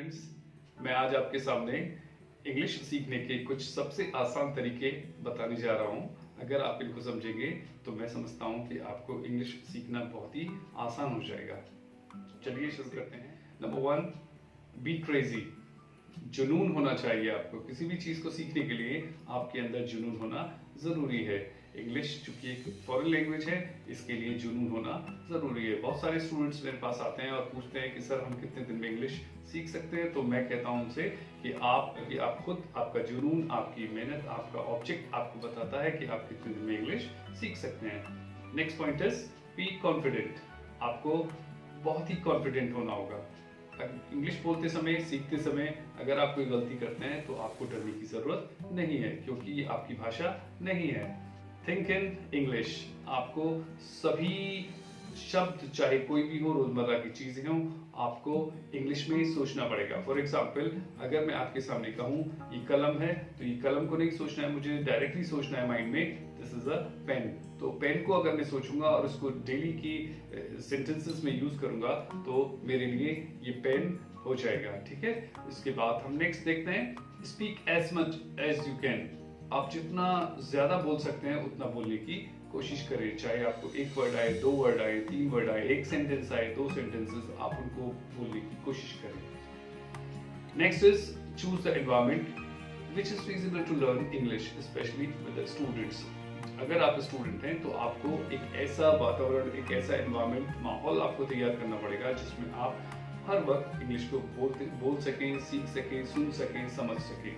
Friends, मैं आज आपके सामने इंग्लिश सीखने के कुछ सबसे आसान तरीके बताने जा रहा हूं। अगर आप इनको समझेंगे तो मैं समझता हूं कि आपको इंग्लिश सीखना बहुत ही आसान हो जाएगा। चलिए शुरू करते हैं। Number 1, be crazy. जुनून होना चाहिए आपको। किसी भी चीज़ को सीखने के लिए आपके अंदर जुनून होना ज़रूरी है। इंग्लिश चूंकि एक फॉरेन लैंग्वेज है, इसके लिए जुनून होना ज़रूरी है। बहुत सारे स्टूडेंट्स मेरे पास आते हैं और पूछते हैं कि सर हम कितने दिन में इंग्लिश सीख सकते हैं। तो मैं कहता हूं उनसे कि आप खुद, आपका जुनून, आपकी मेहनत, आपका ऑब्जेक्ट आपको बताता है कि आप कितने दिन में इंग्लिश सीख सकते हैं। Next point is be confident. आपको बहुत ही कॉन्फिडेंट होना होगा। इंग्लिश बोलते समय, सीखते समय अगर आप कोई गलती करते हैं तो आपको डरने की जरूरत नहीं है, क्योंकि ये आपकी भाषा नहीं है। Think in English. आपको सभी शब्द, चाहे कोई भी हो, रोजमर्रा की चीजें हों, आपको इंग्लिश में ही सोचना पड़ेगा। फॉर एग्जाम्पल, अगर मैं आपके सामने कहूँ ये कलम है, तो ये कलम को नहीं सोचना है मुझे, डायरेक्टली सोचना है माइंड में दिस इज अ पेन। तो पेन को अगर मैं सोचूंगा और उसको डेली की सेंटेंसेस में यूज करूंगा तो मेरे लिए ये पेन हो जाएगा। ठीक है, इसके बाद हम नेक्स्ट देखते हैं, speak as much as you can. आप जितना ज्यादा बोल सकते हैं उतना बोलने की कोशिश करें। चाहे आपको एक वर्ड आए, दो वर्ड आए, तीन वर्ड आए, एक सेंटेंस आए, दो सेंटेंसेस, आप उनको बोलने की कोशिश करें। Next is choose the environment which is feasible to learn English, especially with the students. अगर आप स्टूडेंट हैं तो आपको एक ऐसा वातावरण, एक ऐसा एनवायरनमेंट, माहौल आपको तैयार करना पड़ेगा जिसमें आप हर वक्त इंग्लिश को बोल सकें, सीख सकें, सुन सकें, समझ सकें।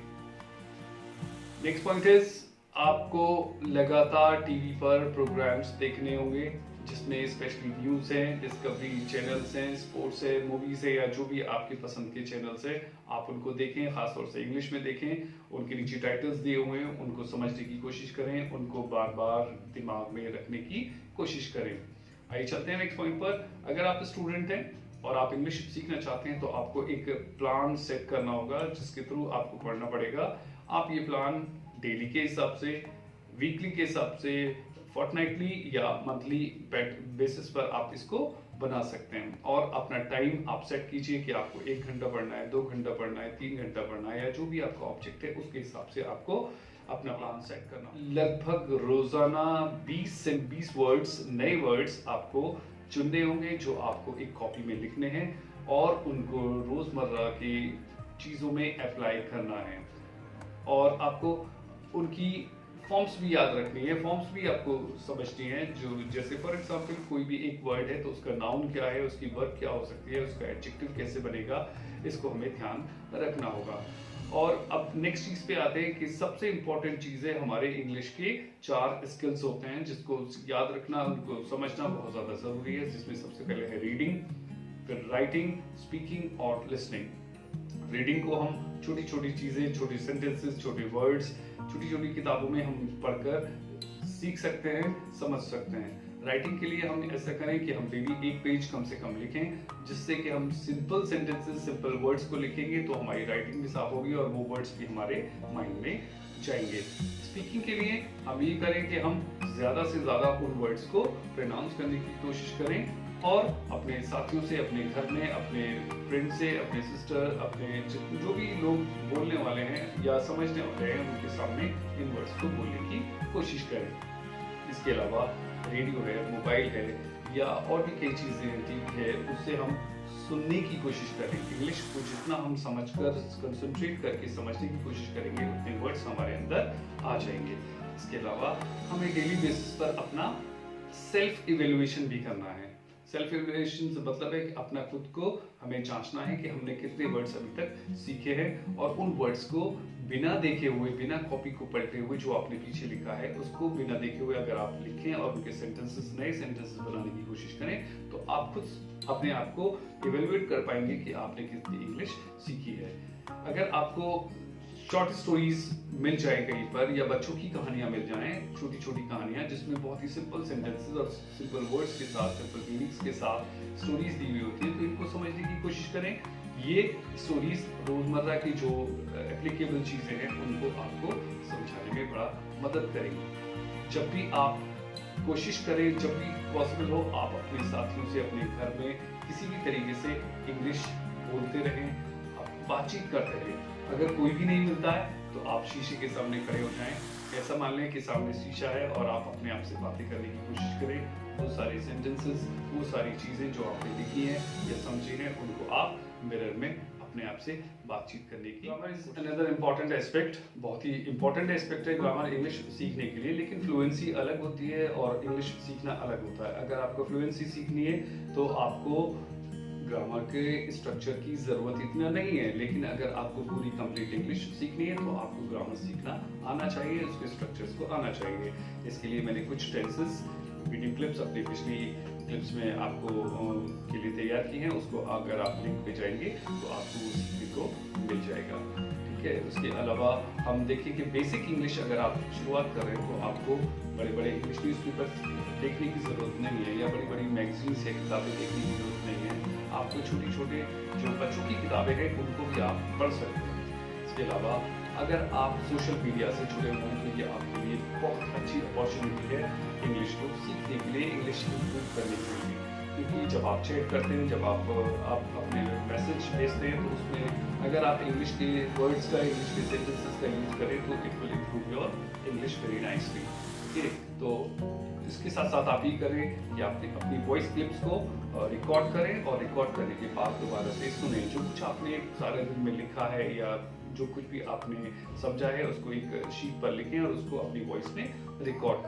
नेक्स्ट पॉइंट इज आपको लगातार टीवी पर प्रोग्राम्स देखने होंगे जिसमें स्पेशली न्यूज है, डिस्कवरी चैनल्स हैं, स्पोर्ट्स है, मूवीज है, या जो भी आपके पसंद के चैनल्स है, आप उनको देखें। खासतौर से इंग्लिश में देखें। उनके नीचे टाइटल्स दिए हुए हैं, उनको समझने की कोशिश करें, उनको बार बार दिमाग में रखने की कोशिश करें। आइए चलते हैं नेक्स्ट पॉइंट पर। अगर आप स्टूडेंट हैं और आप इंग्लिश सीखना चाहते हैं तो आपको एक प्लान सेट करना होगा जिसके थ्रू आपको पढ़ना पड़ेगा। आप ये प्लान डेली के हिसाब से, वीकली के हिसाब से, फोर्टनाइटली या मंथली बेसिस पर आप इसको बना सकते हैं। और अपना टाइम आप सेट कीजिए कि आपको 1 घंटा पढ़ना है, 2 घंटा पढ़ना है, 3 घंटा पढ़ना है, या जो भी आपका ऑब्जेक्ट है उसके हिसाब से आपको अपना प्लान सेट करना। लगभग रोजाना 20 से 20 वर्ड्स, नए वर्ड्स आपको चुनने होंगे जो आपको एक कॉपी में लिखने हैं और उनको रोजमर्रा की चीजों में अप्लाई करना है। और आपको उनकी फॉर्म्स भी याद रखनी है, फॉर्म्स भी आपको समझनी है। जो जैसे फॉर एग्जांपल कोई भी एक वर्ड है तो उसका नाउन क्या है, उसकी वर्ब क्या हो सकती है, उसका एडजेक्टिव कैसे बनेगा, इसको हमें ध्यान रखना होगा। और अब नेक्स्ट चीज पे आते हैं कि सबसे इंपॉर्टेंट चीज है, हमारे इंग्लिश के 4 स्किल्स होते हैं जिसको याद रखना, उनको समझना बहुत ज्यादा जरूरी है। जिसमें सबसे पहले है रीडिंग, फिर राइटिंग, स्पीकिंग और लिसनिंग। रीडिंग को हम छोटी छोटी चीजें, छोटे सेंटेंसेस, छोटे वर्ड्स, छोटी छोटी किताबों में हम पढ़कर सीख सकते हैं, समझ सकते हैं। राइटिंग के लिए हम ऐसा करें कि हम डेली 1 पेज कम से कम लिखें, जिससे कि हम सिंपल सेंटेंसेस, सिंपल वर्ड्स को लिखेंगे तो हमारी राइटिंग भी साफ होगी और वो वर्ड्स भी हमारे माइंड में जाएंगे। स्पीकिंग के लिए हम ये करें कि हम ज्यादा से ज्यादा उन वर्ड्स को प्रोनाउंस करने की कोशिश करें और अपने साथियों से, अपने घर में, अपने फ्रेंड से, अपने सिस्टर, अपने जो भी लोग बोलने वाले हैं या समझने वाले हैं उनके सामने इन वर्ड्स को बोलने की कोशिश करें। इसके अलावा रेडियो है, मोबाइल है, या और भी कई चीजें टीवी है, उससे हम सुनने की कोशिश करें। इंग्लिश को जितना हम समझकर, कंसंट्रेट करके समझने की कोशिश करेंगे उतने वर्ड्स हमारे अंदर आ जाएंगे। इसके अलावा हमें डेली बेसिस पर अपना सेल्फ इवेल्युएशन भी करना है। सेल्फ इवेल्युएशन से मतलब है कि अपना खुद को हमें जांचना है कि हमने कितने वर्ड्स अभी तक सीखे हैं, और उन वर्ड्स को बिना देखे हुए, बिना कॉपी को पलटे हुए, जो आपने पीछे लिखा है उसको बिना देखे हुए अगर आप लिखें और उनके सेंटेंसेस, नए सेंटेंसेस बनाने की कोशिश करें तो आप खुद अपने आप को इवेल्युएट कर पाएंगे कि आपने कितनी इंग्लिश सीखी है। अगर आपको शॉर्ट स्टोरीज मिल जाए कहीं पर, या बच्चों की कहानियां मिल जाएं, छोटी छोटी कहानियां जिसमें बहुत ही सिंपल सेंटेंसेस और सिंपल वर्ड्स के साथ, सिंपल मीनिंग्स के साथ स्टोरीज दी हुई होती है, तो इनको समझने की कोशिश करें। ये स्टोरीज रोजमर्रा की जो एप्लीकेबल चीजें हैं उनको आपको समझाने में बड़ा मदद करेंगी। जब भी आप कोशिश करें, जब भी पॉसिबल हो, आप अपने साथियों से, अपने घर में किसी भी तरीके से इंग्लिश बोलते रहें। बातचीत करते रहें। अगर कोई भी नहीं मिलता है तो आप शीशे के सामने खड़े हो जाएं। ऐसा मान लें कि सामने शीशा है और आप अपने आप से बातें करने की कोशिश करें। वो सारे सेंटेंसेस, वो सारी चीज़ें जो आपने लिखी हैं या समझी हैं, उनको आप मिरर में अपने आप से बातचीत करने की। Grammar is another important aspect, बहुत ही इंपॉर्टेंट एस्पेक्ट है ग्रामर इंग्लिश सीखने के लिए। लेकिन फ्लुएंसी अलग होती है और इंग्लिश सीखना अलग होता है। अगर आपको फ्लुएंसी सीखनी है तो आपको ग्रामर के स्ट्रक्चर की ज़रूरत इतना नहीं है, लेकिन अगर आपको पूरी कंप्लीट इंग्लिश सीखनी है तो आपको ग्रामर सीखना आना चाहिए, उसके स्ट्रक्चर्स को आना चाहिए। इसके लिए मैंने कुछ टेंसेस वीडियो क्लिप्स अपनी पिछली क्लिप्स में आपको के लिए तैयार की हैं। उसको अगर आप लिंक पे जाएंगे तो आपको सीखने को मिल जाएगा। ठीक है, उसके अलावा हम देखिए कि बेसिक इंग्लिश अगर आप शुरुआत कर रहे हैं तो आपको बड़े बड़े इंग्लिश न्यूज़पेपर देखने की ज़रूरत नहीं है या बड़ी बड़ी मैगजीन्स या किताबें देखने की ज़रूरत नहीं है। आपको छोटे छोटे जो बच्चों की किताबें हैं उनको भी आप पढ़ सकते हैं। इसके अलावा अगर आप सोशल मीडिया से जुड़े हुए हैं तो ये आपके लिए बहुत अच्छी अपॉर्चुनिटी है इंग्लिश को सीखने के लिए, इंग्लिश इम्प्रूव करने के लिए। क्योंकि जब आप चैट करते हैं, जब आप अपने मैसेज भेजते हैं तो उसमें अगर आप इंग्लिश के वर्ड्स का, इंग्लिश के सेंटेंसेस का यूज करें तो it will improve your English very nicely. ठीक है, तो इसके साथ साथ आप ये करें कि आप अपनी वॉइस क्लिप्स को रिकॉर्ड करें और रिकॉर्ड करने के बाद दोबारा से सुनें। जो कुछ आपने सारे दिन में लिखा है या जो कुछ भी आपने समझा है उसको एक शीट पर लिखें और उसको अपनी वॉइस में रिकॉर्ड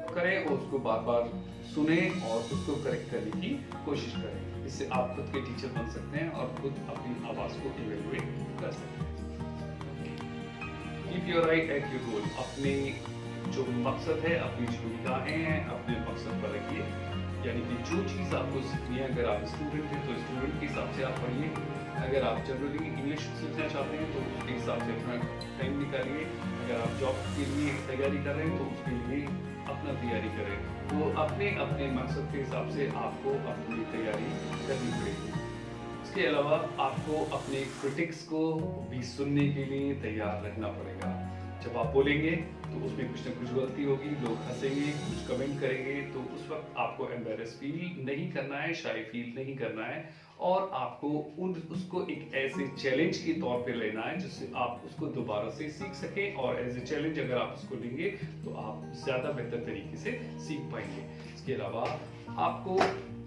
करें और उसको बार बार सुने और उसको करेक्ट करने की कोशिश करें। इससे आप खुद के टीचर बन सकते हैं और खुद अपनी आवाज़ को इवेलुएट कर सकते हैं। Keep your I at your goal, अपने जो मकसद है, अपनी जो निगाहें हैं अपने मकसद पर रखिए। यानी कि जो चीज़ आपको सीखनी है, अगर आप स्टूडेंट हैं तो स्टूडेंट के हिसाब से आप पढ़िए। अगर आप जनरली इंग्लिश सीखना चाहते हैं तो उसके हिसाब से अपना टाइम निकालिए। अगर आप जॉब के लिए तैयारी कर रहे हैं तो उसके लिए अपना तैयारी करें। तो अपने अपने मकसद के हिसाब से आपको अपनी तैयारी करनी पड़ेगी। इसके अलावा आपको अपने क्रिटिक्स को भी सुनने के लिए तैयार रहना पड़ेगा। जब आप बोलेंगे तो उसमें कुछ ना कुछ गलती होगी, लोग हंसेंगे, कुछ कमेंट करेंगे, तो उस वक्त आपको एम्बेरस फील नहीं करना है, शाय फील नहीं करना है और आपको उसको एक ऐसे चैलेंज के तौर पे लेना है जिससे आप उसको दोबारा से सीख सकें। और एज ए चैलेंज अगर आप उसको लेंगे तो आप ज़्यादा बेहतर तरीके से सीख पाएंगे। इसके अलावा आपको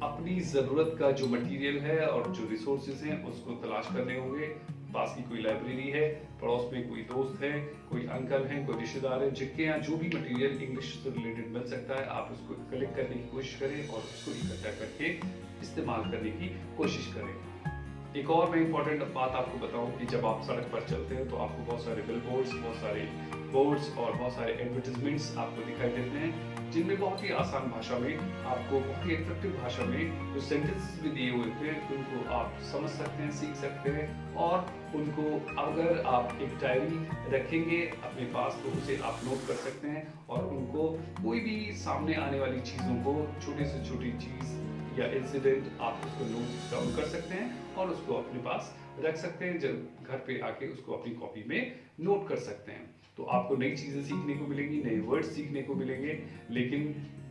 अपनी ज़रूरत का जो मटेरियल है और जो रिसोर्सेज हैं उसको तलाश करने होंगे। पास की कोई लाइब्रेरी है, पड़ोस में कोई दोस्त है, कोई अंकल हैं, कोई रिश्तेदार है, जिनके यहाँ जो भी मटेरियल इंग्लिश से रिलेटेड मिल सकता है आप उसको कलेक्ट करने की कोशिश करें और उसको इकट्ठा करके इस्तेमाल करने की कोशिश करें। एक और मैं इम्पोर्टेंट बात आपको बताऊं कि जब आप सड़क पर चलते हैं तो आपको बहुत सारे बिलबोर्ड्स, बहुत सारे बोर्ड्स और बहुत सारे एडवर्टीजमेंट्स आपको दिखाई देते हैं जिनमें बहुत ही आसान भाषा में, आपको बहुत ही एट्रैक्टिव भाषा में जो सेंटेंसेस भी दिए हुए थे उनको आप समझ सकते हैं, सीख सकते हैं। और उनको अगर आप एक डायरी रखेंगे अपने पास तो उसे आप नोट कर सकते हैं और उनको कोई भी सामने आने वाली चीज़ों को, छोटी से छोटी चीज़ या इंसिडेंट, आप उसको नोट डाउन कर सकते हैं और उसको अपने पास रख सकते हैं। जब घर पे आके उसको अपनी कॉपी में नोट कर सकते हैं। तो आपको नई चीज़ें सीखने को मिलेंगी, नए वर्ड्स सीखने को मिलेंगे। लेकिन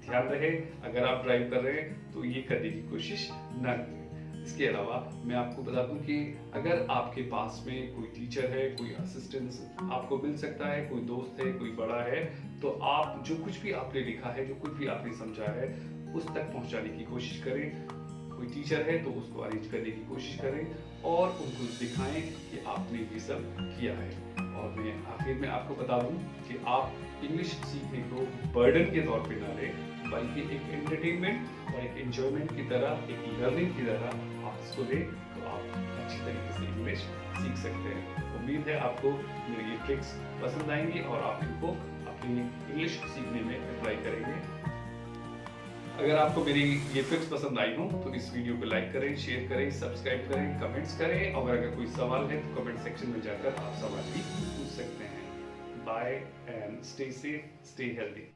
ध्यान रहे, अगर आप ड्राइव कर रहे हैं तो ये करने की कोशिश ना करें। इसके अलावा मैं आपको बता दूं कि अगर आपके पास में कोई टीचर है, कोई असिस्टेंट आपको मिल सकता है, कोई दोस्त है, कोई बड़ा है, तो आप जो कुछ भी आपने लिखा है, जो कुछ भी आपने समझा है उस तक पहुंचाने की कोशिश करें। कोई टीचर है तो उसको अरेंज करने की कोशिश करें और उनको दिखाएं कि आपने ये सब किया है। और मैं आखिर में आपको बता दूं कि आप इंग्लिश सीखने को बर्डन के तौर पे ना लें, बल्कि एक एंटरटेनमेंट और एक एंजॉयमेंट की तरह, एक लर्निंग की तरह आप इसको लें तो आप अच्छी तरीके से इंग्लिश सीख सकते हैं। उम्मीद है आपको मेरी ये ट्रिक्स पसंद आएंगी और आप इनको अपनी इंग्लिश सीखने में अप्लाई करेंगे। अगर आपको मेरी ये ट्रिक्स पसंद आई हो तो इस वीडियो को लाइक करें, शेयर करें, सब्सक्राइब करें, कमेंट्स करें और अगर कोई सवाल है तो कमेंट सेक्शन में जाकर आप सवाल भी पूछ सकते हैं। Bye and stay safe, stay healthy.